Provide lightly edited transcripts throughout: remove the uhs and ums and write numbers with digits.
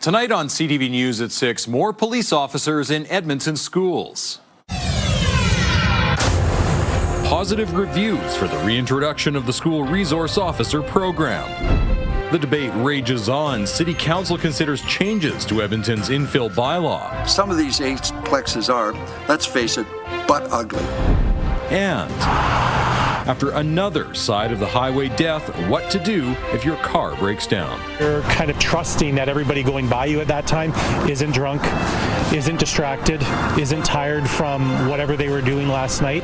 Tonight on CTV News at 6, more police officers in Edmonton schools. Positive reviews for the reintroduction of the school resource officer program. The debate rages on. City Council considers changes to Edmonton's infill bylaw. Some of these plexes are, let's face it, butt ugly. And after another side of the highway death, what to do if your car breaks down. You're kind of trusting that everybody going by you at that time isn't drunk, isn't distracted, isn't tired from whatever they were doing last night.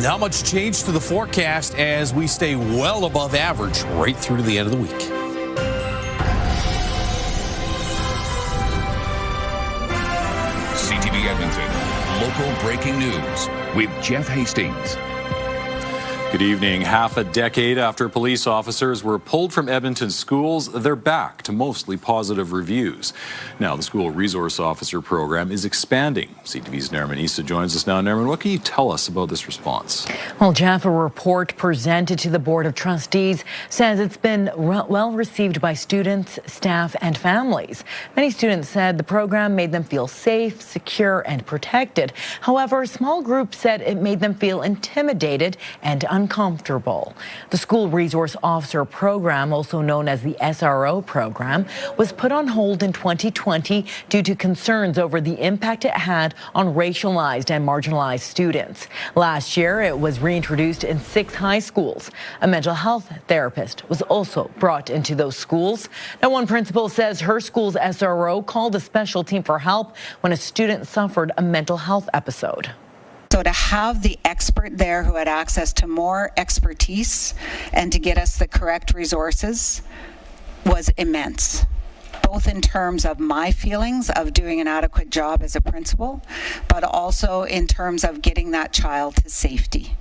Not much change to the forecast as we stay well above average right through to the end of the week. CTV Edmonton, local breaking news with Jeff Hastings. Good evening. Half a decade after police officers were pulled from Edmonton schools, they're back to mostly positive reviews. Now, the school resource officer program is expanding. CTV's Nerman Issa joins us now. Nerman, what can you tell us about this response? Well, Jeff, a report presented to the Board of Trustees says it's been well received by students, staff, and families. Many students said the program made them feel safe, secure, and protected. However, a small group said it made them feel intimidated and uncomfortable. The School Resource Officer Program, also known as the SRO program, was put on hold in 2020 due to concerns over the impact it had on racialized and marginalized students. Last year, it was reintroduced in 6 high schools. A mental health therapist was also brought into those schools. Now, one principal says her school's SRO called a special team for help when a student suffered a mental health episode. So to have the expert there who had access to more expertise and to get us the correct resources was immense, both in terms of my feelings of doing an adequate job as a principal, but also in terms of getting that child to safety.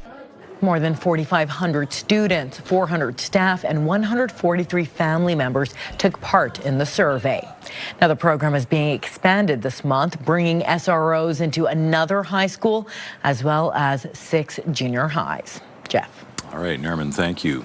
More than 4,500 students, 400 staff, and 143 family members took part in the survey. Now, the program is being expanded this month, bringing SROs into another high school as well as 6 junior highs. Jeff. All right, Nerman, thank you.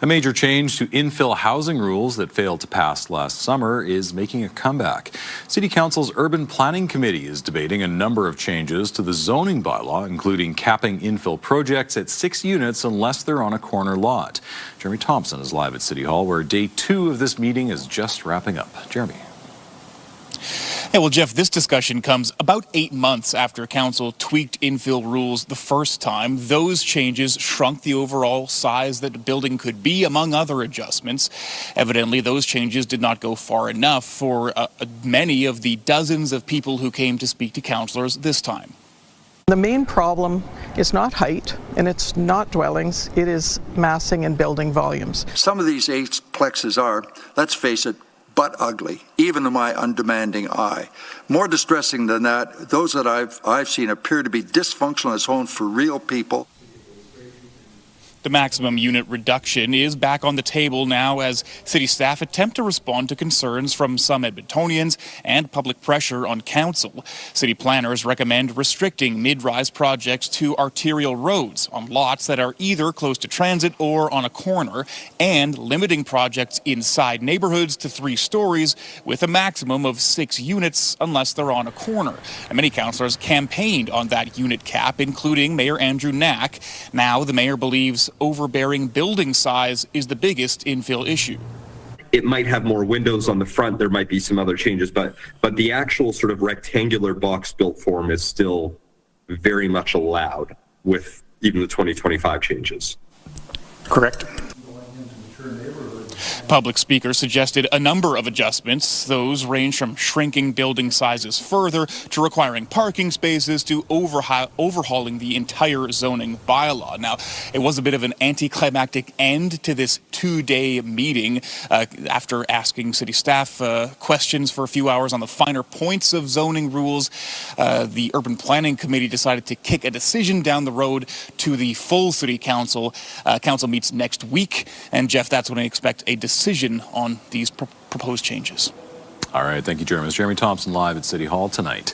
A major change to infill housing rules that failed to pass last summer is making a comeback. City Council's Urban Planning Committee is debating a number of changes to the zoning bylaw, including capping infill projects at 6 units unless they're on a corner lot. Jeremy Thompson is live at City Hall, where day 2 of this meeting is just wrapping up. Jeremy. Hey, well, Jeff, this discussion comes about 8 months after Council tweaked infill rules the first time. Those changes shrunk the overall size that the building could be, among other adjustments. Evidently, those changes did not go far enough for many of the dozens of people who came to speak to councillors this time. The main problem is not height, and it's not dwellings, it is massing and building volumes. Some of these plexes are, let's face it, butt ugly, even to my undemanding eye. More distressing than that, those that I've seen appear to be dysfunctional as homes for real people. The maximum unit reduction is back on the table now as city staff attempt to respond to concerns from some Edmontonians and public pressure on council. City planners recommend restricting mid-rise projects to arterial roads on lots that are either close to transit or on a corner, and limiting projects inside neighborhoods to 3 stories with a maximum of 6 units unless they're on a corner. And many councillors campaigned on that unit cap, including Mayor Andrew Knack. Now the mayor believes overbearing building size is the biggest infill issue. It might have more windows on the front. There might be some other changes, but the actual sort of rectangular box built form is still very much allowed with even the 2025 changes. Correct. Public speaker suggested a number of adjustments. Those range from shrinking building sizes further to requiring parking spaces to overhauling the entire zoning bylaw. Now, it was a bit of an anticlimactic end to this 2-day meeting. After asking city staff questions for a few hours on the finer points of zoning rules, the Urban Planning Committee decided to kick a decision down the road to the full city council. Council meets next week, and Jeff, that's when I expect a decision on these proposed changes. All right, thank you, Jeremy. It's Jeremy Thompson live at City Hall tonight.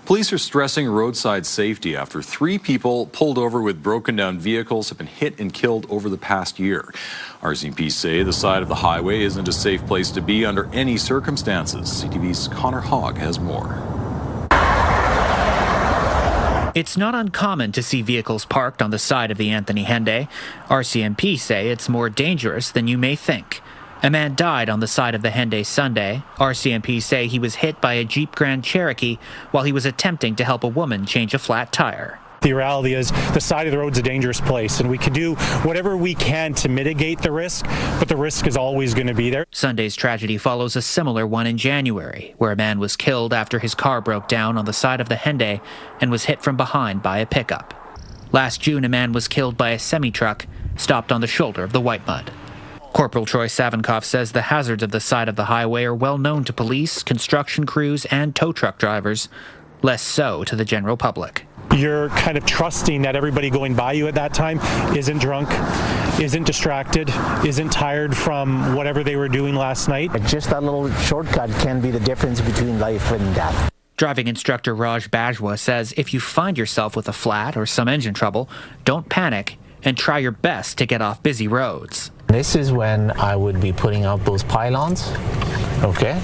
Police are stressing roadside safety after 3 people pulled over with broken down vehicles have been hit and killed over the past year. RCMP say the side of the highway isn't a safe place to be under any circumstances. CTV's Connor Hogg has more. It's not uncommon to see vehicles parked on the side of the Anthony Henday. RCMP say it's more dangerous than you may think. A man died on the side of the Henday Sunday. RCMP say he was hit by a Jeep Grand Cherokee while he was attempting to help a woman change a flat tire. The reality is the side of the road's a dangerous place, and we can do whatever we can to mitigate the risk, but the risk is always going to be there. Sunday's tragedy follows a similar one in January, where a man was killed after his car broke down on the side of the Henday and was hit from behind by a pickup. Last June, a man was killed by a semi-truck stopped on the shoulder of the White Mud. Corporal Troy Savinkoff says the hazards of the side of the highway are well known to police, construction crews, and tow truck drivers, less so to the general public. You're kind of trusting that everybody going by you at that time isn't drunk, isn't distracted, isn't tired from whatever they were doing last night. Just that little shortcut can be the difference between life and death. Driving instructor Raj Bajwa says if you find yourself with a flat or some engine trouble, don't panic and try your best to get off busy roads. This is when I would be putting out those pylons, okay,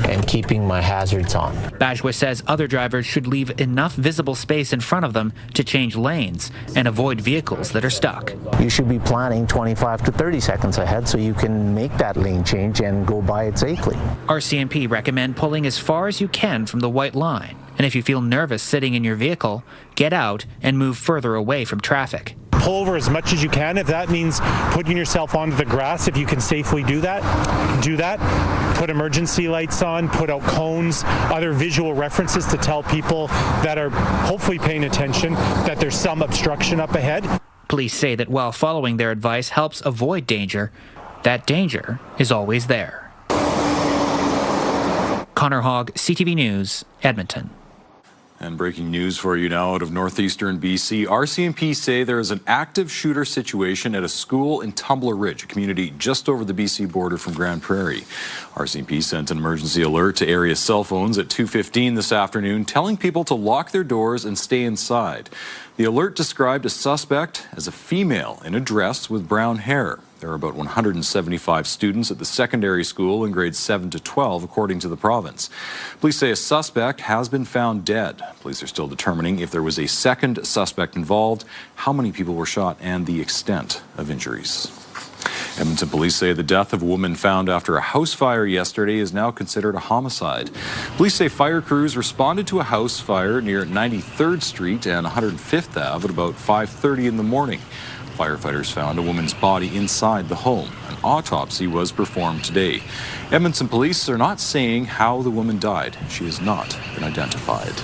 and keeping my hazards on. Bajwa says other drivers should leave enough visible space in front of them to change lanes and avoid vehicles that are stuck. You should be planning 25 to 30 seconds ahead so you can make that lane change and go by it safely. RCMP recommend pulling as far as you can from the white line. And if you feel nervous sitting in your vehicle, get out and move further away from traffic. Pull over as much as you can. If that means putting yourself onto the grass, if you can safely do that, do that. Put emergency lights on, put out cones, other visual references to tell people that are hopefully paying attention that there's some obstruction up ahead. Police say that while following their advice helps avoid danger, that danger is always there. Connor Hogg, CTV News, Edmonton. And breaking news for you now out of northeastern BC. RCMP say there is an active shooter situation at a school in Tumbler Ridge, a community just over the BC border from Grand Prairie. RCMP sent an emergency alert to area cell phones at 2:15 this afternoon, telling people to lock their doors and stay inside. The alert described a suspect as a female in a dress with brown hair. There are about 175 students at the secondary school in grades 7 to 12, according to the province. Police say a suspect has been found dead. Police are still determining if there was a second suspect involved, how many people were shot, and the extent of injuries. Edmonton police say the death of a woman found after a house fire yesterday is now considered a homicide. Police say fire crews responded to a house fire near 93rd Street and 105th Ave at about 5:30 in the morning. Firefighters found a woman's body inside the home. An autopsy was performed today. Edmonton police are not saying how the woman died. She has not been identified.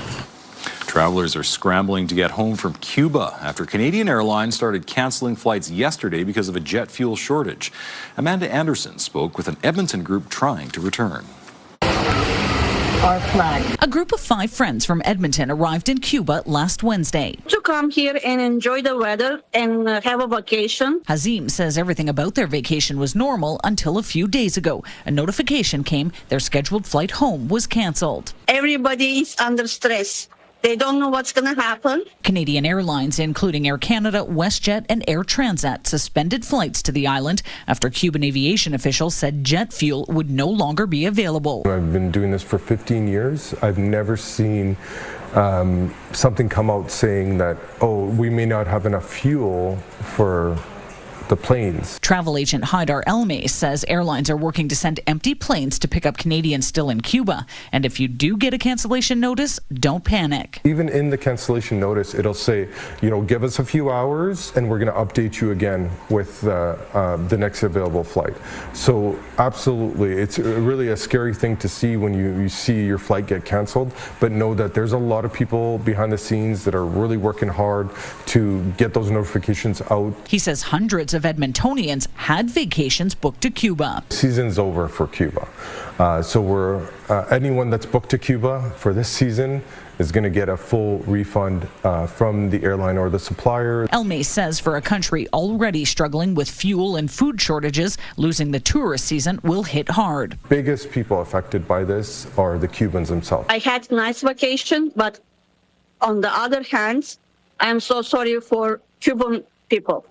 Travelers are scrambling to get home from Cuba after Canadian Airlines started cancelling flights yesterday because of a jet fuel shortage. Amanda Anderson spoke with an Edmonton group trying to return. Our flag. A group of 5 friends from Edmonton arrived in Cuba last Wednesday. To come here and enjoy the weather and have a vacation. Hazim says everything about their vacation was normal until a few days ago. A notification came their scheduled flight home was cancelled. Everybody is under stress. They don't know what's going to happen. Canadian Airlines, including Air Canada, WestJet, and Air Transat, suspended flights to the island after Cuban aviation officials said jet fuel would no longer be available. I've been doing this for 15 years. I've never seen something come out saying that, oh, we may not have enough fuel for the planes. Travel agent Haidar Elmay says airlines are working to send empty planes to pick up Canadians still in Cuba. And if you do get a cancellation notice, don't panic. Even in the cancellation notice, it'll say, give us a few hours and we're going to update you again with the next available flight. So absolutely, it's really a scary thing to see when you see your flight get canceled, but know that there's a lot of people behind the scenes that are really working hard to get those notifications out. He says hundreds of of Edmontonians had vacations booked to Cuba. Season's over for Cuba. So anyone that's booked to Cuba for this season is going to get a full refund from the airline or the supplier. Elmay says for a country already struggling with fuel and food shortages, losing the tourist season will hit hard. Biggest people affected by this are the Cubans themselves. I had a nice vacation, but on the other hand, I'm so sorry for Cuban people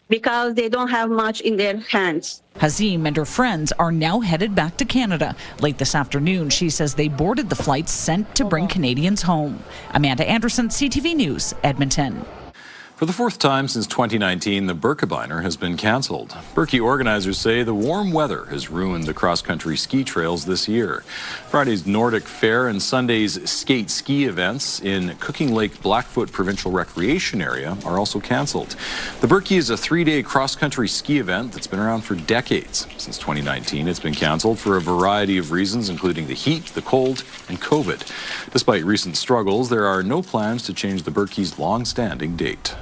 because they don't have much in their hands. Hazim and her friends are now headed back to Canada. Late this afternoon, she says they boarded the flights sent to bring Canadians home. Amanda Anderson, CTV News, Edmonton. For the fourth time since 2019, the Birkebeiner has been cancelled. Birkie organizers say the warm weather has ruined the cross-country ski trails this year. Friday's Nordic Fair and Sunday's skate ski events in Cooking Lake Blackfoot Provincial Recreation Area are also cancelled. The Birkie is a 3-day cross-country ski event that's been around for decades. Since 2019, it's been cancelled for a variety of reasons, including the heat, the cold, and COVID. Despite recent struggles, there are no plans to change the Birkie's long-standing date.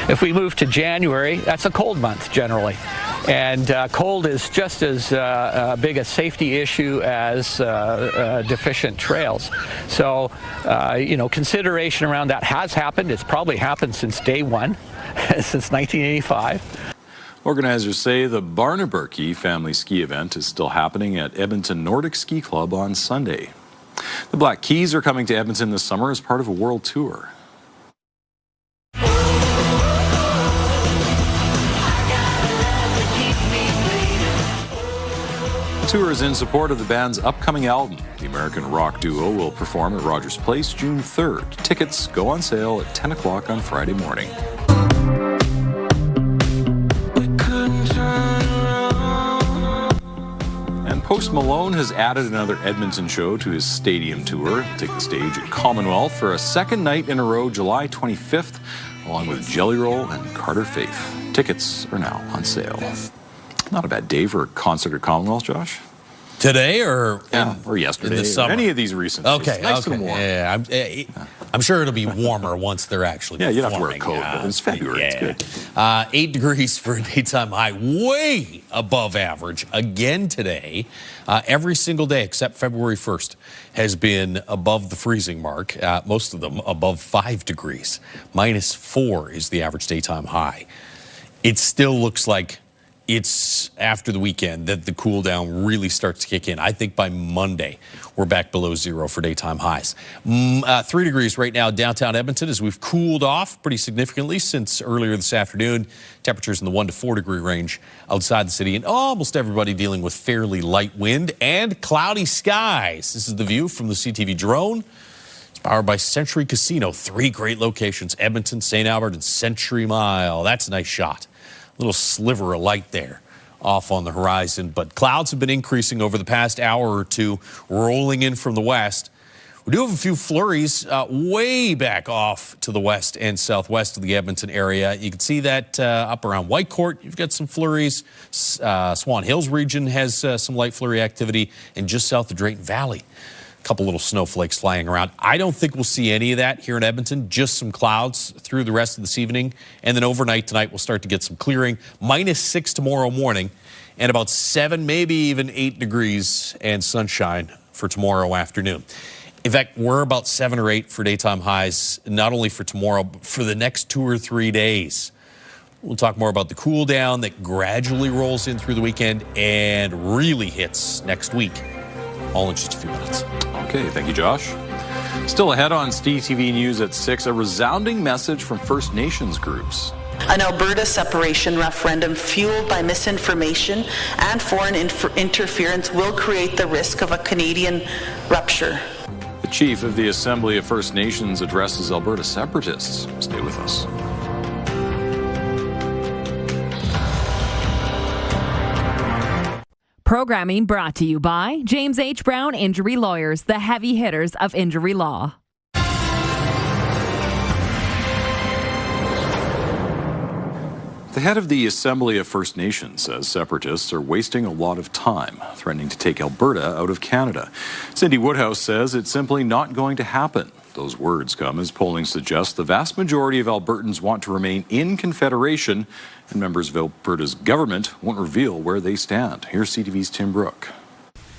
If we move to January, that's a cold month generally. And cold is just as big a safety issue as deficient trails. So, consideration around that has happened. It's probably happened since day one, since 1985. Organizers say the Barnaburkey family ski event is still happening at Edmonton Nordic Ski Club on Sunday. The Black Keys are coming to Edmonton this summer as part of a world tour. The tour is in support of the band's upcoming album. The American rock duo will perform at Rogers Place June 3rd. Tickets go on sale at 10 o'clock on Friday morning. And Post Malone has added another Edmonton show to his stadium tour. He'll take the stage at Commonwealth for a second night in a row, July 25th, along with Jelly Roll and Carter Faith. Tickets are now on sale. Not a bad day for a concert at Commonwealth, Josh. Today or yesterday, in the summer? Any of these recent days. It's nice and warm. Yeah, I'm sure it'll be warmer once they're actually you don't have to wear a coat, but it's February. It's good. 8 degrees for a daytime high, way above average again today. Every single day except February 1st has been above the freezing mark, most of them above 5 degrees. -4 is the average daytime high. It still looks like it's after the weekend that the cool down really starts to kick in. I think by Monday, we're back below 0 for daytime highs. 3 degrees right now downtown Edmonton as we've cooled off pretty significantly since earlier this afternoon. Temperatures in the 1 to 4 degree range outside the city, and almost everybody dealing with fairly light wind and cloudy skies. This is the view from the CTV drone. It's powered by Century Casino. 3 great locations, Edmonton, St. Albert, and Century Mile. That's a nice shot. Little sliver of light there off on the horizon, but clouds have been increasing over the past hour or two, rolling in from the west. We do have a few flurries way back off to the west and southwest of the Edmonton area. You can see that up around Whitecourt. You've got some flurries. Swan Hills region has some light flurry activity, and just south of Drayton Valley, a couple little snowflakes flying around. I don't think we'll see any of that here in Edmonton, just some clouds through the rest of this evening. And then overnight tonight, we'll start to get some clearing. -6 tomorrow morning and about 7, maybe even 8 degrees and sunshine for tomorrow afternoon. In fact, we're about 7 or 8 for daytime highs, not only for tomorrow, but for the next 2 or 3 days. We'll talk more about the cool down that gradually rolls in through the weekend and really hits next week. All in just a few minutes. Okay, thank you, Josh. Still ahead on CTV News at 6, a resounding message from First Nations groups. An Alberta separation referendum fueled by misinformation and foreign interference will create the risk of a Canadian rupture. The chief of the Assembly of First Nations addresses Alberta separatists. Stay with us. Programming brought to you by James H. Brown Injury Lawyers, the heavy hitters of injury law. The head of the Assembly of First Nations says separatists are wasting a lot of time, threatening to take Alberta out of Canada. Cindy Woodhouse says it's simply not going to happen. Those words come as polling suggests the vast majority of Albertans want to remain in Confederation, and members of Alberta's government won't reveal where they stand. Here's CTV's Tim Brooke.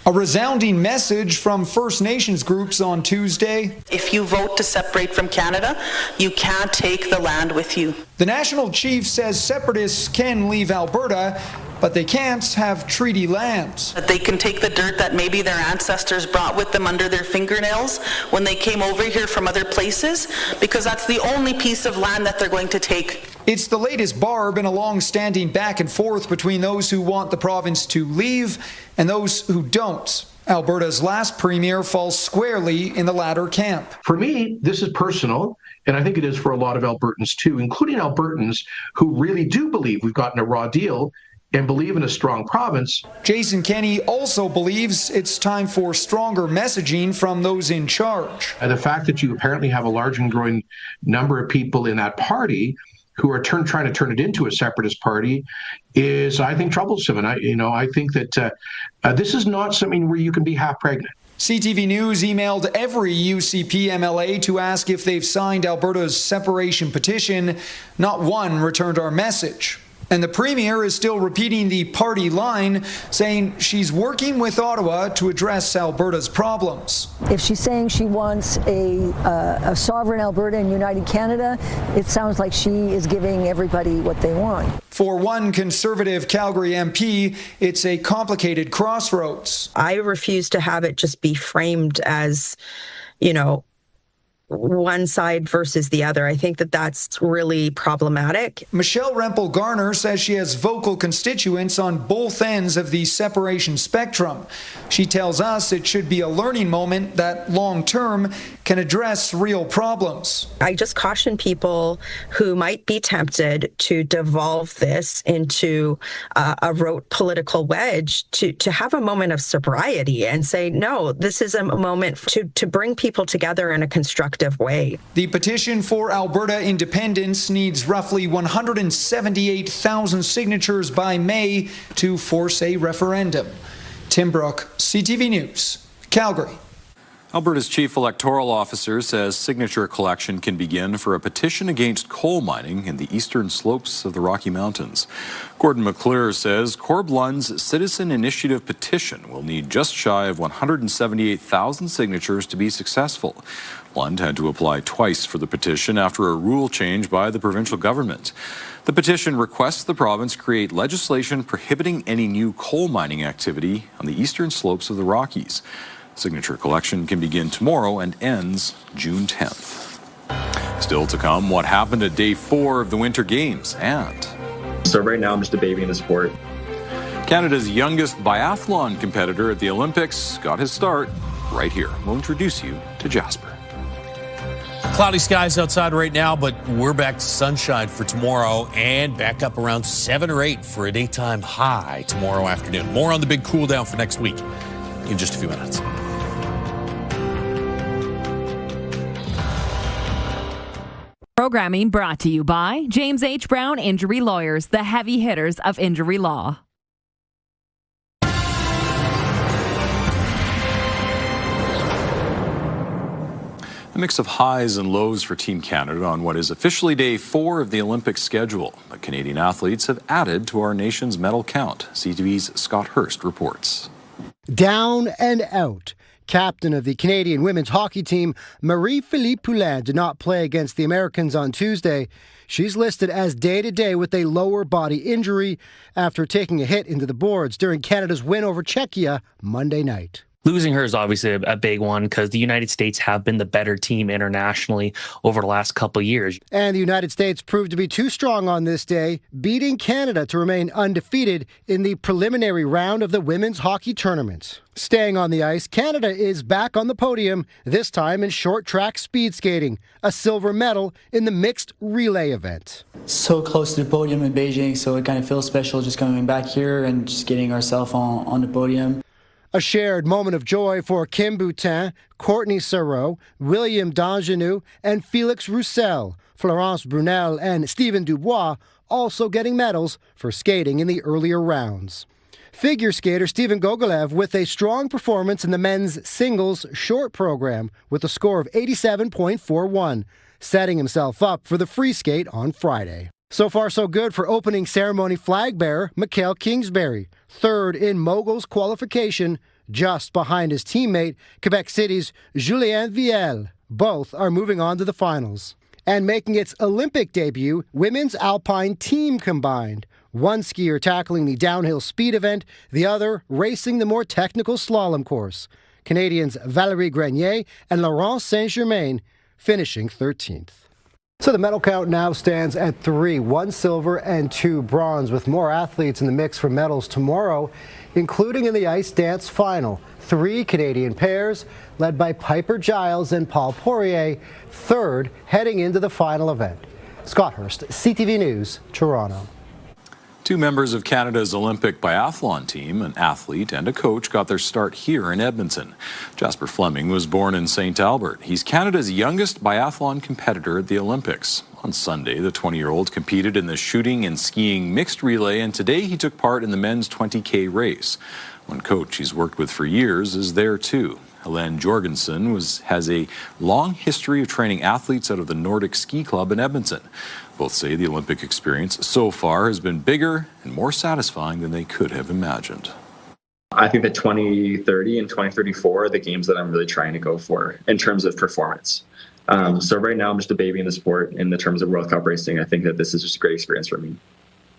A resounding message from First Nations groups on Tuesday. If you vote to separate from Canada, you can't take the land with you. The national chief says separatists can leave Alberta, but they can't have treaty lands. That they can take the dirt that maybe their ancestors brought with them under their fingernails when they came over here from other places, because that's the only piece of land that they're going to take. It's the latest barb in a long-standing back and forth between those who want the province to leave and those who don't. Alberta's last premier falls squarely in the latter camp. For me, this is personal, and I think it is for a lot of Albertans too, including Albertans who really do believe we've gotten a raw deal and believe in a strong province. Jason Kenney also believes it's time for stronger messaging from those in charge. And the fact that you apparently have a large and growing number of people in that party who are trying to turn it into a separatist party is, I think, troublesome. And I think that this is not something where you can be half pregnant. CTV News emailed every UCP MLA to ask if they've signed Alberta's separation petition. Not one returned our message. And the Premier is still repeating the party line, saying she's working with Ottawa to address Alberta's problems. If she's saying she wants a sovereign Alberta and united Canada, it sounds like she is giving everybody what they want. For one Conservative Calgary MP, it's a complicated crossroads. I refuse to have it just be framed as, one side versus the other. I think that that's really problematic. Michelle Rempel-Garner says she has vocal constituents on both ends of the separation spectrum. She tells us it should be a learning moment that long-term can address real problems. I just caution people who might be tempted to devolve this into a rote political wedge to have a moment of sobriety and say, no, this is a moment to bring people together in a constructive way. The petition for Alberta independence needs roughly 178,000 signatures by May to force a referendum. Tim Brooke, CTV News, Calgary. Alberta's chief electoral officer says signature collection can begin for a petition against coal mining in the eastern slopes of the Rocky Mountains. Gordon McClure says Corb Lund's Citizen Initiative petition will need just shy of 178,000 signatures to be successful. Lund had to apply twice for the petition after a rule change by the provincial government. The petition requests the province create legislation prohibiting any new coal mining activity on the eastern slopes of the Rockies. Signature collection can begin tomorrow and ends June 10th. Still to come, what happened at day 4 of the Winter Games, and... So right now I'm just a baby in the sport. Canada's youngest biathlon competitor at the Olympics got his start right here. We'll introduce you to Jasper. Cloudy skies outside right now, but we're back to sunshine for tomorrow and back up around 7 or 8 for a daytime high tomorrow afternoon. More on the big cool down for next week in just a few minutes. Programming brought to you by James H. Brown Injury Lawyers, the heavy hitters of injury law. A mix of highs and lows for Team Canada on what is officially day 4 of the Olympic schedule. But Canadian athletes have added to our nation's medal count. CTV's Scott Hurst reports. Down and out. Captain of the Canadian women's hockey team, Marie-Philippe Poulin, did not play against the Americans on Tuesday. She's listed as day-to-day with a lower body injury after taking a hit into the boards during Canada's win over Czechia Monday night. Losing her is obviously a big one because the United States have been the better team internationally over the last couple of years. And the United States proved to be too strong on this day, beating Canada to remain undefeated in the preliminary round of the women's hockey tournament. Staying on the ice, Canada is back on the podium, this time in short track speed skating, a silver medal in the mixed relay event. So close to the podium in Beijing, so it kind of feels special just coming back here and just getting ourselves on the podium. A shared moment of joy for Kim Boutin, Courtney Sarreau, William Dangenou, and Felix Roussel. Florence Brunel and Stephen Dubois also getting medals for skating in the earlier rounds. Figure skater Steven Gogolev with a strong performance in the men's singles short program with a score of 87.41, setting himself up for the free skate on Friday. So far, so good for opening ceremony flag bearer Mikhail Kingsbury, third in moguls qualification, just behind his teammate, Quebec City's Julien Viel. Both are moving on to the finals. And making its Olympic debut, women's alpine team combined. One skier tackling the downhill speed event, the other racing the more technical slalom course. Canadians Valérie Grenier and Laurence Saint-Germain finishing 13th. So the medal count now stands at 3, 1 silver and 2 bronze, with more athletes in the mix for medals tomorrow, including in the ice dance final. 3 Canadian pairs, led by Piper Giles and Paul Poirier, third heading into the final event. Scott Hurst, CTV News, Toronto. 2 members of Canada's Olympic biathlon team, an athlete and a coach, got their start here in Edmonton. Jasper Fleming was born in St. Albert. He's Canada's youngest biathlon competitor at the Olympics. On Sunday, the 20-year-old competed in the shooting and skiing mixed relay, and today he took part in the men's 20K race. One coach he's worked with for years is there too. Helene Jorgensen has a long history of training athletes out of the Nordic Ski Club in Edmonton. Both say the Olympic experience so far has been bigger and more satisfying than they could have imagined. I think that 2030 and 2034 are the games that I'm really trying to go for in terms of performance. So right now I'm just a baby in the sport. In the terms of World Cup racing, I think that this is just a great experience for me.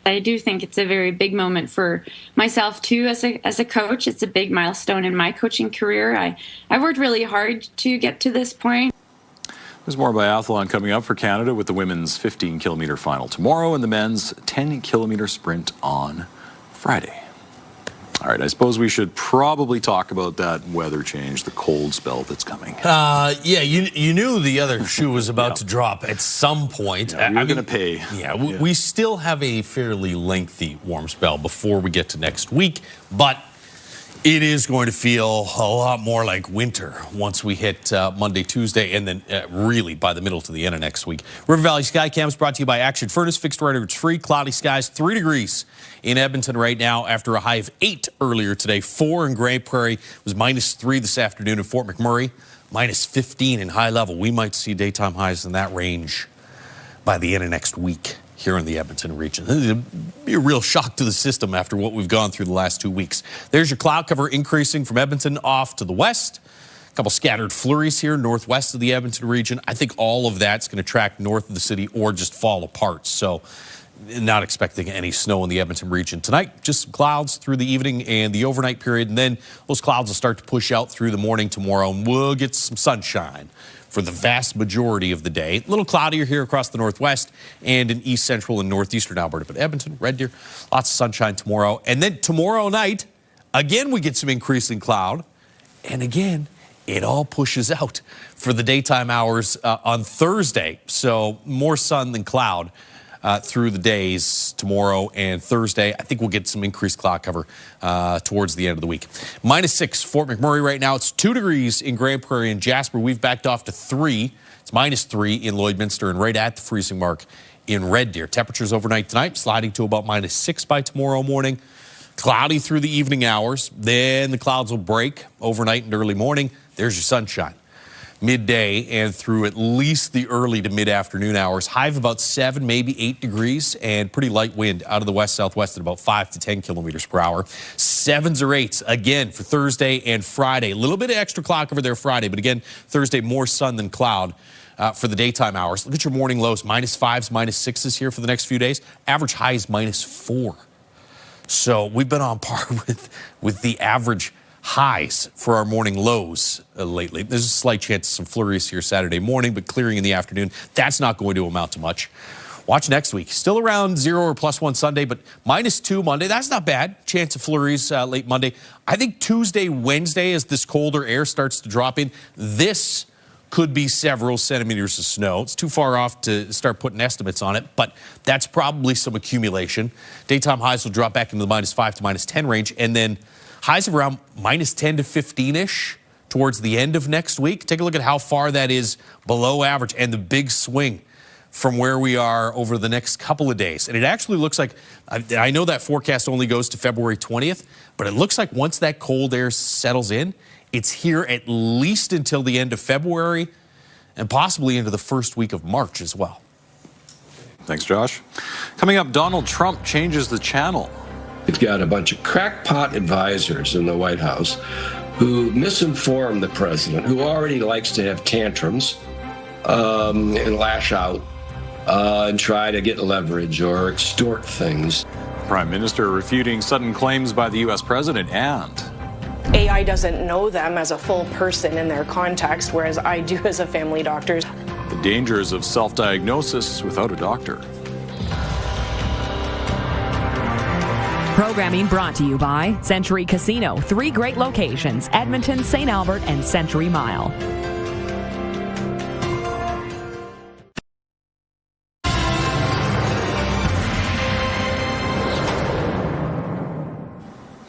I do think it's a very big moment for myself too as a coach. It's a big milestone in my coaching career. I worked really hard to get to this point. There's more biathlon coming up for Canada with the women's 15-kilometer final tomorrow and the men's 10-kilometer sprint on Friday. All right, I suppose we should probably talk about that weather change, the cold spell that's coming. Yeah, you knew the other shoe was about to drop at some point. Yeah, we're going to pay. We still have a fairly lengthy warm spell before we get to next week, but it is going to feel a lot more like winter once we hit Monday, Tuesday, and then really by the middle to the end of next week. River Valley Skycam is brought to you by Action Furnace. Fixed right over, it's free. Cloudy skies, 3 degrees in Edmonton right now after a high of 8 earlier today. 4 in Grey Prairie. It was -3 this afternoon in Fort McMurray. -15 in high level. We might see daytime highs in that range by the end of next week here in the Edmonton region. It'll be a real shock to the system after what we've gone through the last 2 weeks. There's your cloud cover increasing from Edmonton off to the west. A couple scattered flurries here northwest of the Edmonton region. I think all of that's going to track north of the city or just fall apart. So not expecting any snow in the Edmonton region tonight. Just some clouds through the evening and the overnight period. And then those clouds will start to push out through the morning tomorrow. And we'll get some sunshine for the vast majority of the day. A little cloudier here across the northwest and in east central and northeastern Alberta. But Edmonton, Red Deer, lots of sunshine tomorrow. And then tomorrow night, again, we get some increasing cloud. And again, it all pushes out for the daytime hours on Thursday. So more sun than cloud through the days tomorrow and Thursday. I think we'll get some increased cloud cover towards the end of the week. -6 Fort McMurray right now. It's 2 degrees in Grey Prairie and Jasper. We've backed off to 3. It's -3 in Lloydminster and right at the freezing mark in Red Deer. Temperatures overnight tonight sliding to about -6 by tomorrow morning. Cloudy through the evening hours. Then the clouds will break overnight and early morning. There's your sunshine. Midday and through at least the early to mid-afternoon hours. High of about 7, maybe 8 degrees, and pretty light wind out of the west-southwest at about 5 to 10 kilometers per hour. 7s or 8s again for Thursday and Friday. A little bit of extra cloud cover there Friday, but again, Thursday more sun than cloud for the daytime hours. Look at your morning lows, -5s, -6s here for the next few days. Average high is -4. So we've been on par with the average highs for our morning lows lately. There's a slight chance of some flurries here Saturday morning, but clearing in the afternoon. That's not going to amount to much. Watch next week. Still around 0 or +1 Sunday, but -2 Monday. That's not bad. Chance of flurries late Monday. I think Tuesday, Wednesday, as this colder air starts to drop in, this could be several centimeters of snow. It's too far off to start putting estimates on it, but that's probably some accumulation. Daytime highs will drop back into the -5 to -10 range, and then highs of around minus 10 to 15-ish towards the end of next week. Take a look at how far that is below average and the big swing from where we are over the next couple of days. And it actually looks like, I know that forecast only goes to February 20th, but it looks like once that cold air settles in, it's here at least until the end of February and possibly into the first week of March as well. Thanks, Josh. Coming up, Donald Trump changes the channel. We've got a bunch of crackpot advisors in the White House who misinform the president, who already likes to have tantrums and lash out and try to get leverage or extort things. Prime Minister refuting sudden claims by the U.S. president, and AI doesn't know them as a full person in their context, whereas I do as a family doctor. The dangers of self-diagnosis without a doctor. Programming brought to you by Century Casino. 3 great locations: Edmonton, St. Albert, and Century Mile.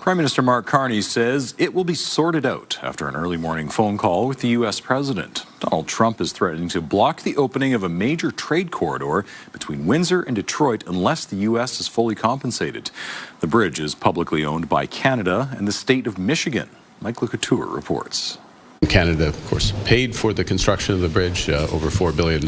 Prime Minister Mark Carney says it will be sorted out after an early morning phone call with the U.S. president. Donald Trump is threatening to block the opening of a major trade corridor between Windsor and Detroit unless the U.S. is fully compensated. The bridge is publicly owned by Canada and the state of Michigan. Mike Couture reports. Canada, of course, paid for the construction of the bridge, over $4 billion.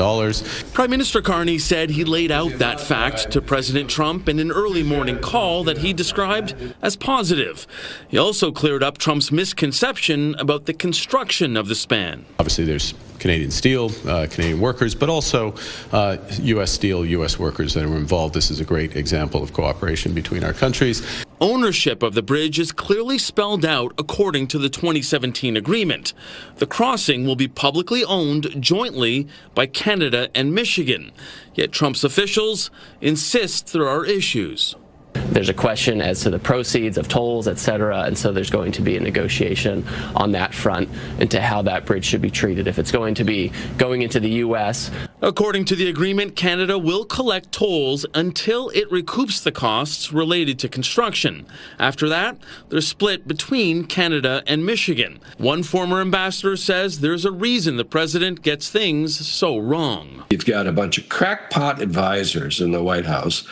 Prime Minister Carney said he laid out that fact to President Trump in an early morning call that he described as positive. He also cleared up Trump's misconception about the construction of the span. Obviously, there's Canadian steel, Canadian workers, but also U.S. steel, U.S. workers that are involved. This is a great example of cooperation between our countries. Ownership of the bridge is clearly spelled out according to the 2017 agreement. The crossing will be publicly owned jointly by Canada and Michigan. Yet Trump's officials insist there are issues. There's a question as to the proceeds of tolls, etc., and so there's going to be a negotiation on that front into how that bridge should be treated. If it's going to be going into the U.S. According to the agreement, Canada will collect tolls until it recoups the costs related to construction. After that, they're split between Canada and Michigan. One former ambassador says there's a reason the president gets things so wrong. You've got a bunch of crackpot advisors in the White House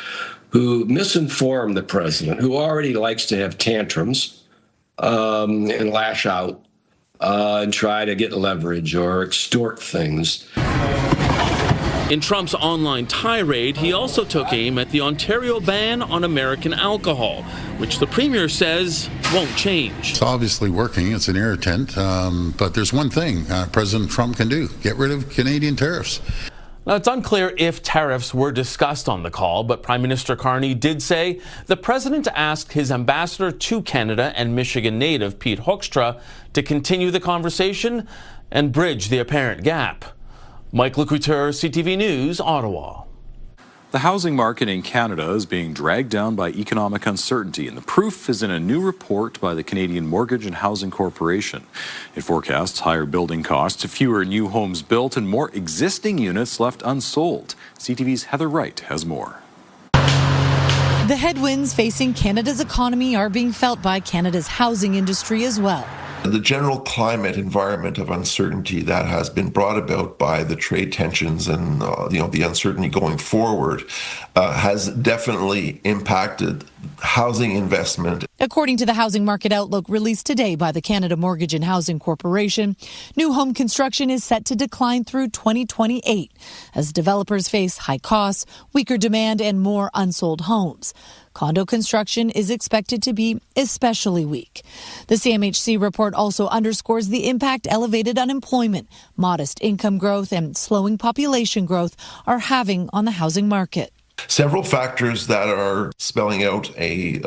who misinform the president, who already likes to have tantrums and lash out and try to get leverage or extort things. In Trump's online tirade, he also took aim at the Ontario ban on American alcohol, which the premier says won't change. It's obviously working. It's an irritant. But there's one thing President Trump can do: get rid of Canadian tariffs. Now, it's unclear if tariffs were discussed on the call, but Prime Minister Carney did say the president asked his ambassador to Canada and Michigan native Pete Hoekstra to continue the conversation and bridge the apparent gap. Mike Couture, CTV News, Ottawa. The housing market in Canada is being dragged down by economic uncertainty, and the proof is in a new report by the Canadian Mortgage and Housing Corporation. It forecasts higher building costs, fewer new homes built, and more existing units left unsold. CTV's Heather Wright has more. The headwinds facing Canada's economy are being felt by Canada's housing industry as well. The general climate environment of uncertainty that has been brought about by the trade tensions and the uncertainty going forward has definitely impacted housing investment. According to the Housing Market Outlook released today by the Canada Mortgage and Housing Corporation, new home construction is set to decline through 2028 as developers face high costs, weaker demand, and more unsold homes. Condo construction is expected to be especially weak. The CMHC report also underscores the impact elevated unemployment, modest income growth, and slowing population growth are having on the housing market. Several factors that are spelling out a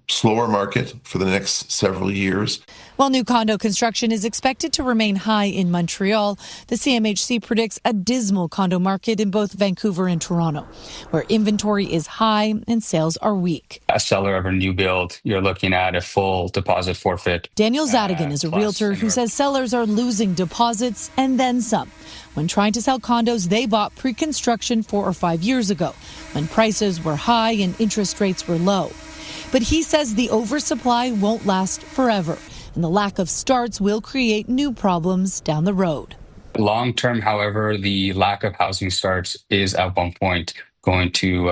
slower market for the next several years. While new condo construction is expected to remain high in Montreal, the CMHC predicts a dismal condo market in both Vancouver and Toronto, where inventory is high and sales are weak. A seller of a new build, you're looking at a full deposit forfeit. Daniel Zadigan is a realtor who says sellers are losing deposits and then some when trying to sell condos they bought pre-construction 4 or 5 years ago, when prices were high and interest rates were low. But he says the oversupply won't last forever, and the lack of starts will create new problems down the road. Long term, however, the lack of housing starts is at one point going to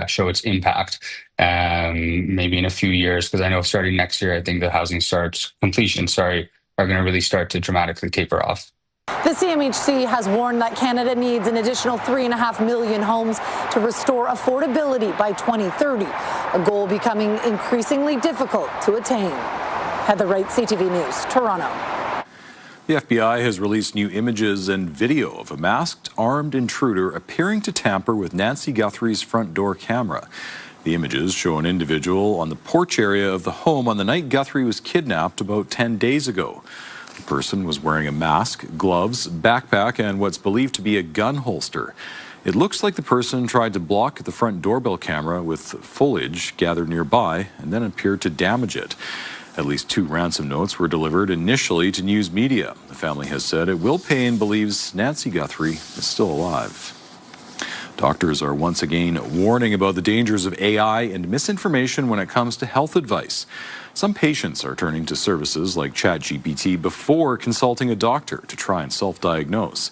show its impact, maybe in a few years, because I know starting next year, I think the housing starts, completions, are going to really start to dramatically taper off. The CMHC has warned that Canada needs an additional 3.5 million homes to restore affordability by 2030, a goal becoming increasingly difficult to attain. Heather Wright, CTV News, Toronto. The FBI has released new images and video of a masked, armed intruder appearing to tamper with Nancy Guthrie's front door camera. The images show an individual on the porch area of the home on the night Guthrie was kidnapped about 10 days ago. The person was wearing a mask, gloves, backpack, and what's believed to be a gun holster. It looks like the person tried to block the front doorbell camera with foliage gathered nearby and then appeared to damage it. At least 2 ransom notes were delivered initially to news media. The family has said it will pay and believes Nancy Guthrie is still alive. Doctors are once again warning about the dangers of AI and misinformation when it comes to health advice. Some patients are turning to services like ChatGPT before consulting a doctor to try and self-diagnose.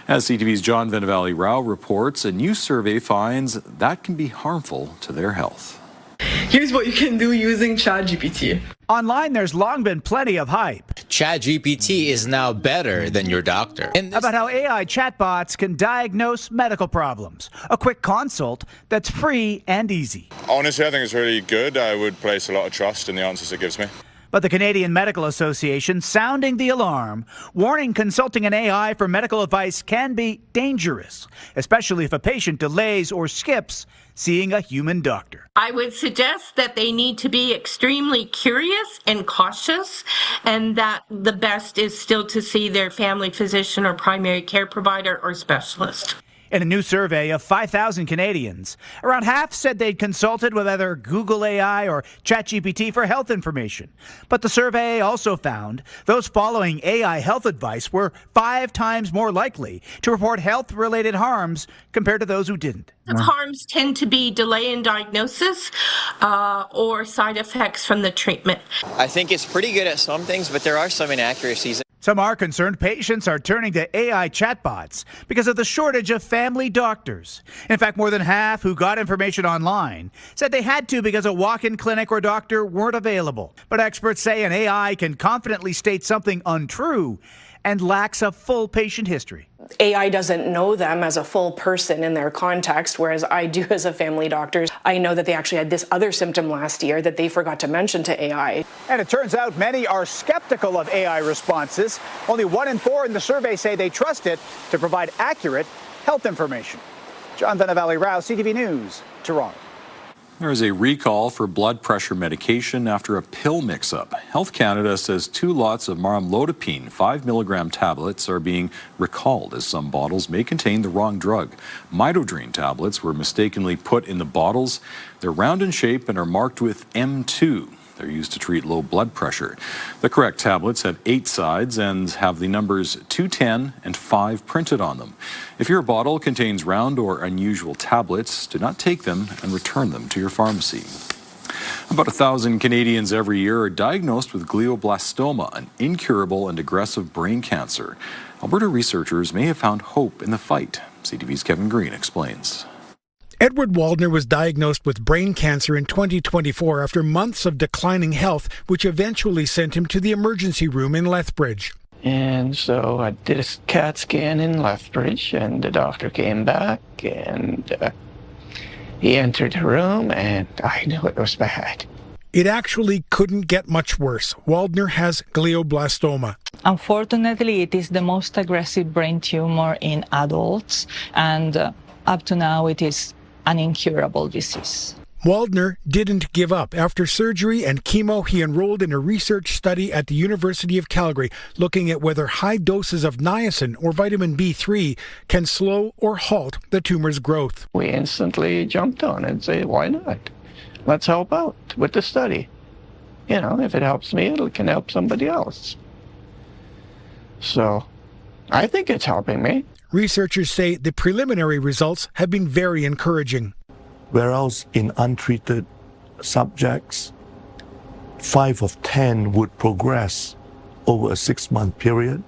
As CTV's John Venevali-Rao reports, a new survey finds that can be harmful to their health. Here's what you can do using ChatGPT. Online, there's long been plenty of hype. ChatGPT is now better than your doctor. About how AI chatbots can diagnose medical problems. A quick consult that's free and easy. Honestly, I think it's really good. I would place a lot of trust in the answers it gives me. But the Canadian Medical Association sounding the alarm, warning consulting an AI for medical advice can be dangerous, especially if a patient delays or skips seeing a human doctor. I would suggest that they need to be extremely curious and cautious, and that the best is still to see their family physician or primary care provider or specialist. In a new survey of 5,000 Canadians, around half said they'd consulted with either Google AI or ChatGPT for health information. But the survey also found those following AI health advice were 5 times more likely to report health-related harms compared to those who didn't. The harms tend to be delay in diagnosis or side effects from the treatment. I think it's pretty good at some things, but there are some inaccuracies. Some are concerned patients are turning to AI chatbots because of the shortage of family doctors. In fact, more than half who got information online said they had to because a walk-in clinic or doctor weren't available. But experts say an AI can confidently state something untrue and lacks a full patient history. AI doesn't know them as a full person in their context, whereas I do as a family doctor. I know that they actually had this other symptom last year that they forgot to mention to AI. And it turns out many are skeptical of AI responses. Only 1 in 4 in the survey say they trust it to provide accurate health information. John Venevali-Rao, CTV News, Toronto. There is a recall for blood pressure medication after a pill mix-up. Health Canada says 2 lots of marmlodipine 5 milligram tablets are being recalled as some bottles may contain the wrong drug. Midodrine tablets were mistakenly put in the bottles. They're round in shape and are marked with M2. They're used to treat low blood pressure. The correct tablets have 8 sides and have the numbers 210 and 5 printed on them. If your bottle contains round or unusual tablets, do not take them and return them to your pharmacy. About 1,000 Canadians every year are diagnosed with glioblastoma, an incurable and aggressive brain cancer. Alberta researchers may have found hope in the fight. CTV's Kevin Green explains. Edward Waldner was diagnosed with brain cancer in 2024 after months of declining health, which eventually sent him to the emergency room in Lethbridge. And so I did a CAT scan in Lethbridge, and the doctor came back, and he entered the room, and I knew it was bad. It actually couldn't get much worse. Waldner has glioblastoma. Unfortunately, it is the most aggressive brain tumor in adults, and up to now it is an incurable disease. Waldner didn't give up. After surgery and chemo, he enrolled in a research study at the University of Calgary, looking at whether high doses of niacin or vitamin B3 can slow or halt the tumor's growth. We instantly jumped on it and said, why not? Let's help out with the study. You know, if it helps me, it can help somebody else. So I think it's helping me. Researchers say the preliminary results have been very encouraging. Whereas in untreated subjects, 5 of 10 would progress over a 6-month period.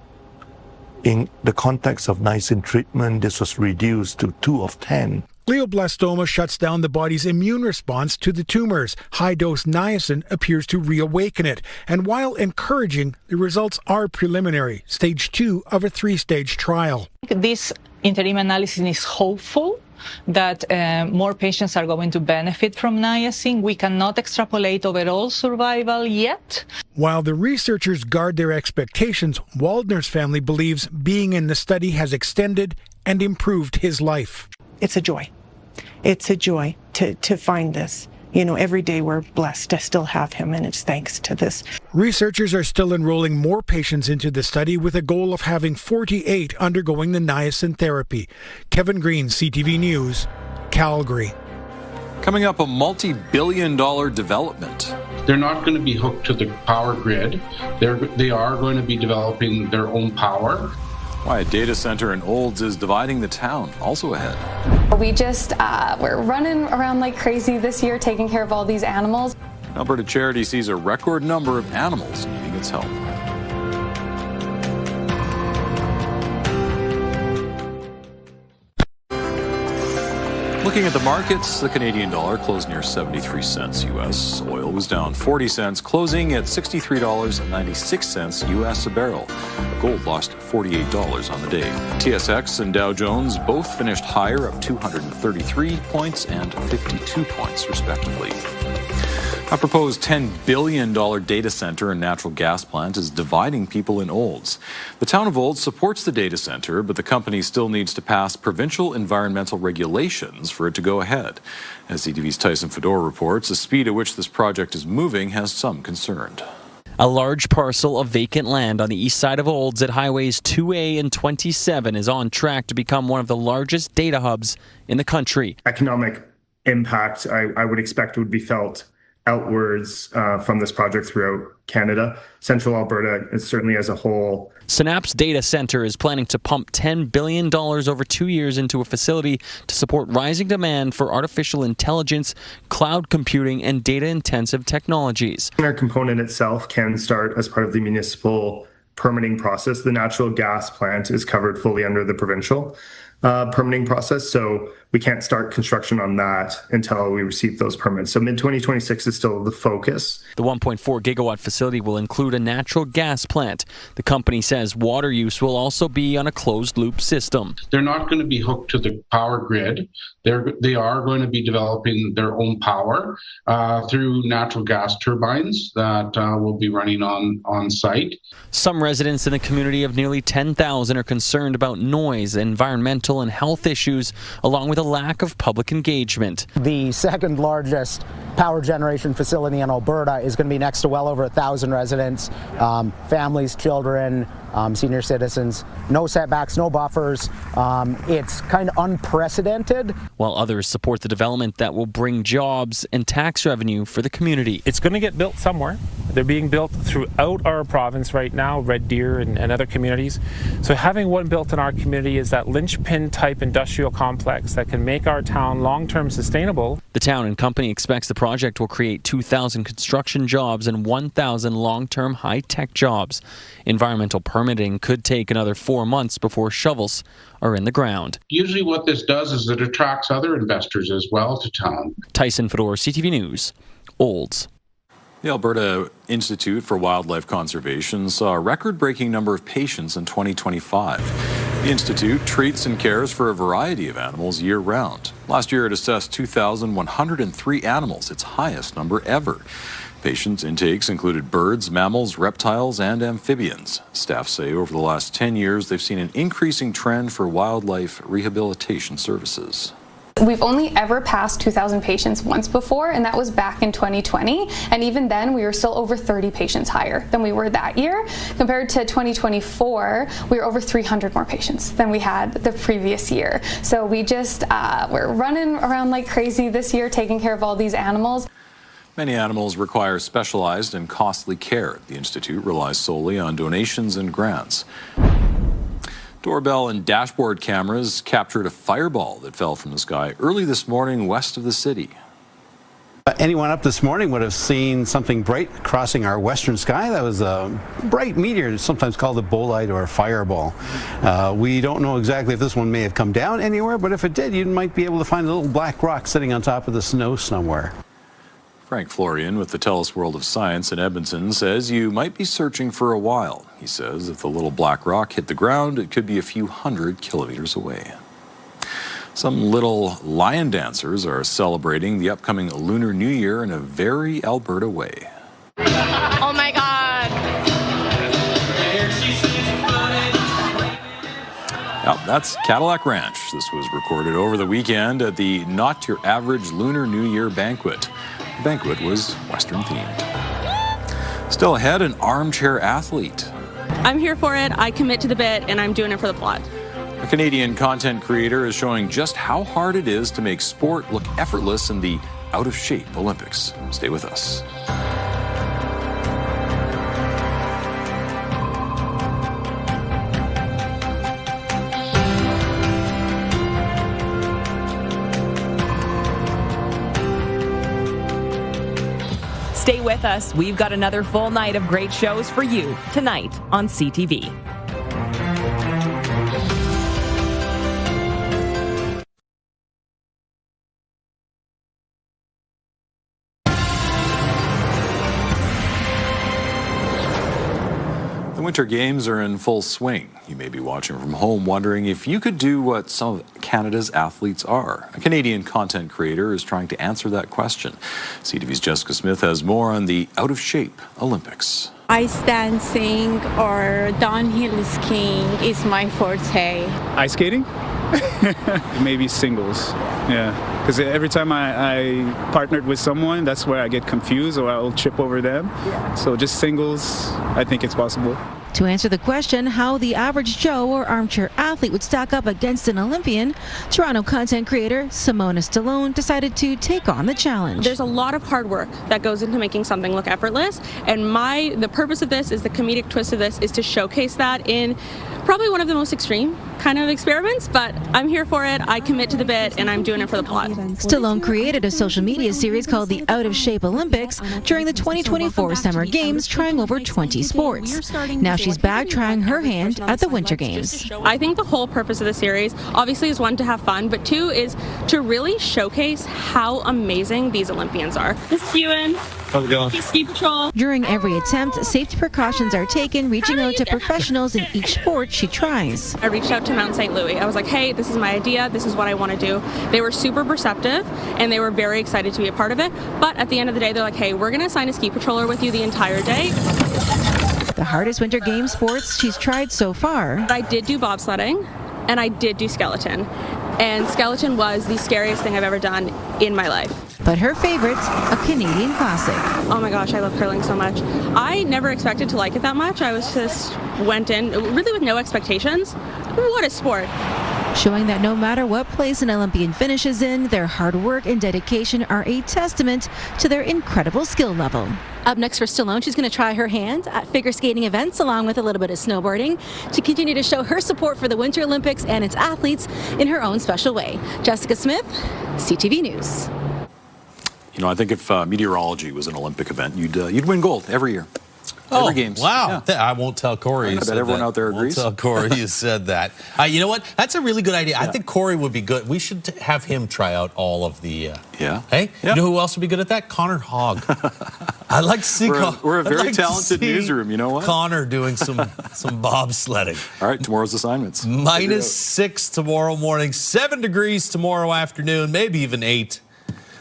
In the context of niacin treatment, this was reduced to 2 of 10. Glioblastoma shuts down the body's immune response to the tumors. High-dose niacin appears to reawaken it. And while encouraging, the results are preliminary, stage 2 of a 3-stage trial. This interim analysis is hopeful that more patients are going to benefit from niacin. We cannot extrapolate overall survival yet. While the researchers guard their expectations, Waldner's family believes being in the study has extended and improved his life. It's a joy. It's a joy to find this. You know, every day we're blessed to still have him, and it's thanks to this. Researchers are still enrolling more patients into the study with a goal of having 48 undergoing the niacin therapy. Kevin Green, CTV News, Calgary. Coming up, a multi-billion-dollar development. They're not going to be hooked to the power grid. They are going to be developing their own power. Why a data center in Olds is dividing the town, also ahead. We just, we're running around like crazy this year, taking care of all these animals. Alberta Charity sees a record number of animals needing its help. Looking at the markets, the Canadian dollar closed near 73 cents U.S. Oil was down 40 cents, closing at $63.96 U.S. a barrel. Gold lost $48 on the day. TSX and Dow Jones both finished higher, up 233 points and 52 points, respectively. A proposed $10 billion data center and natural gas plant is dividing people in Olds. The town of Olds supports the data center, but the company still needs to pass provincial environmental regulations for it to go ahead. As CTV's Tyson Fedor reports, the speed at which this project is moving has some concern. A large parcel of vacant land on the east side of Olds at highways 2A and 27 is on track to become one of the largest data hubs in the country. Economic impact, I would expect, would be felt outwards from this project throughout Canada. Central Alberta, certainly as a whole. Synapse Data Center is planning to pump $10 billion over 2 years into a facility to support rising demand for artificial intelligence, cloud computing, and data-intensive technologies. Our component itself can start as part of the municipal permitting process. The natural gas plant is covered fully under the provincial permitting process, so we can't start construction on that until we receive those permits. So mid-2026 is still the focus. The 1.4 gigawatt facility will include a natural gas plant. The company says water use will also be on a closed-loop system. They're not going to be hooked to the power grid. They are going to be developing their own power through natural gas turbines that will be running on site. Some residents in the community of nearly 10,000 are concerned about noise, environmental and health issues, along with a lack of public engagement. The second largest power generation facility in Alberta is going to be next to well over 1,000 residents, families, children, senior citizens. No setbacks, no buffers. It's kind of unprecedented. While others support the development that will bring jobs and tax revenue for the community. It's going to get built somewhere. They're being built throughout our province right now, Red Deer and other communities. So having one built in our community is that linchpin type industrial complex that can make our town long-term sustainable. The town and company expects the project will create 2,000 construction jobs and 1,000 long-term high-tech jobs. Environmental permitting could take another 4 months before shovels are in the ground. Usually what this does is it attracts other investors as well to town. Tyson Fedor, CTV News, Olds. The Alberta Institute for Wildlife Conservation saw a record-breaking number of patients in 2025. The Institute treats and cares for a variety of animals year-round. Last year it assessed 2,103 animals, its highest number ever. Patients' intakes included birds, mammals, reptiles, and amphibians. Staff say over the last 10 years they've seen an increasing trend for wildlife rehabilitation services. We've only ever passed 2,000 patients once before, and that was back in 2020. And even then, we were still over 30 patients higher than we were that year. Compared to 2024, we were over 300 more patients than we had the previous year. So we just, we're running around like crazy this year, taking care of all these animals. Many animals require specialized and costly care. The Institute relies solely on donations and grants. Doorbell and dashboard cameras captured a fireball that fell from the sky early this morning west of the city. Anyone up this morning would have seen something bright crossing our western sky. That was a bright meteor, sometimes called a bolide or a fireball. We don't know exactly if this one may have come down anywhere, but if it did, you might be able to find a little black rock sitting on top of the snow somewhere. Frank Florian with the TELUS World of Science in Edmonton says you might be searching for a while. He says if the little black rock hit the ground, it could be a few hundred kilometers away. Some little lion dancers are celebrating the upcoming Lunar New Year in a very Alberta way. Oh my God. Now, that's Cadillac Ranch. This was recorded over the weekend at the Not Your Average Lunar New Year banquet. The banquet was Western themed. Still ahead, an armchair athlete. I'm here for it. I commit to the bit, and I'm doing it for the plot. A Canadian content creator is showing just how hard it is to make sport look effortless in the out-of-shape Olympics. Stay with us. Stay with us. We've got another full night of great shows for you tonight on CTV. The Winter Games are in full swing. You may be watching from home wondering if you could do what some of Canada's athletes are. A Canadian content creator is trying to answer that question. CTV's Jessica Smith has more on the out-of-shape Olympics. Ice dancing or downhill skiing is my forte. Ice skating? Maybe singles, yeah. Because every time I partnered with someone, that's where I get confused or I'll trip over them. Yeah. So just singles, I think it's possible. To answer the question how the average Joe or armchair athlete would stack up against an Olympian, Toronto content creator Simona Stallone decided to take on the challenge. There's a lot of hard work that goes into making something look effortless, and the purpose of this is the comedic twist of this is to showcase that in probably one of the most extreme kind of experiments, but I'm here for it. I commit to the bit, and I'm doing it for the plot. Stallone created a social media series called the Out of Shape Olympics during the 2024 Summer Games, trying over 20 sports. Now she's back trying her hand at the Winter Games. I think the whole purpose of the series obviously is one, to have fun, but two is to really showcase how amazing these Olympians are. This is Ewan. How's it going? Ski Patrol. During every attempt, safety precautions are taken, reaching out to professionals in each sport she tries. I reached out to Mount St. Louis. I was like, hey, this is my idea. This is what I want to do. They were super receptive, and they were very excited to be a part of it. But at the end of the day, they're like, hey, we're going to assign a ski patroller with you the entire day. The hardest Winter Games sports she's tried so far. I did do bobsledding, and I did do skeleton. And skeleton was the scariest thing I've ever done in my life. But her favorite, a Canadian classic. Oh my gosh, I love curling so much. I never expected to like it that much. I went in really with no expectations. What a sport. Showing that no matter what place an Olympian finishes in, their hard work and dedication are a testament to their incredible skill level. Up next for Stallone, she's going to try her hand at figure skating events along with a little bit of snowboarding to continue to show her support for the Winter Olympics and its athletes in her own special way. Jessica Smith, CTV News. You know, I think if meteorology was an Olympic event, you'd win gold every year. Every games. Wow. Yeah. I won't tell Corey. I bet everyone out there agrees. I won't tell Corey you said that. You know what? That's a really good idea. Yeah. I think Corey would be good. We should have him try out all of the... Yeah. Hey, you know who else would be good at that? Connor Hogg. I'd like to see... We're a very talented newsroom, you know what? Connor doing some bobsledding. All right, tomorrow's assignments. -6 tomorrow morning, 7 degrees tomorrow afternoon, maybe even 8.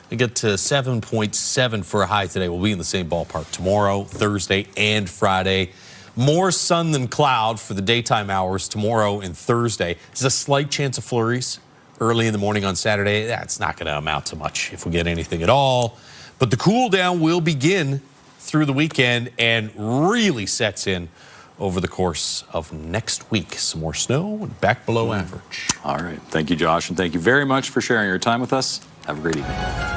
We get to 7.7 for a high today. We'll be in the same ballpark tomorrow, Thursday, and Friday. More sun than cloud for the daytime hours tomorrow and Thursday. There's a slight chance of flurries early in the morning on Saturday. That's not going to amount to much if we get anything at all. But the cool down will begin through the weekend and really sets in over the course of next week. Some more snow and back below average. All right. Thank you, Josh, and thank you very much for sharing your time with us. Have a great evening.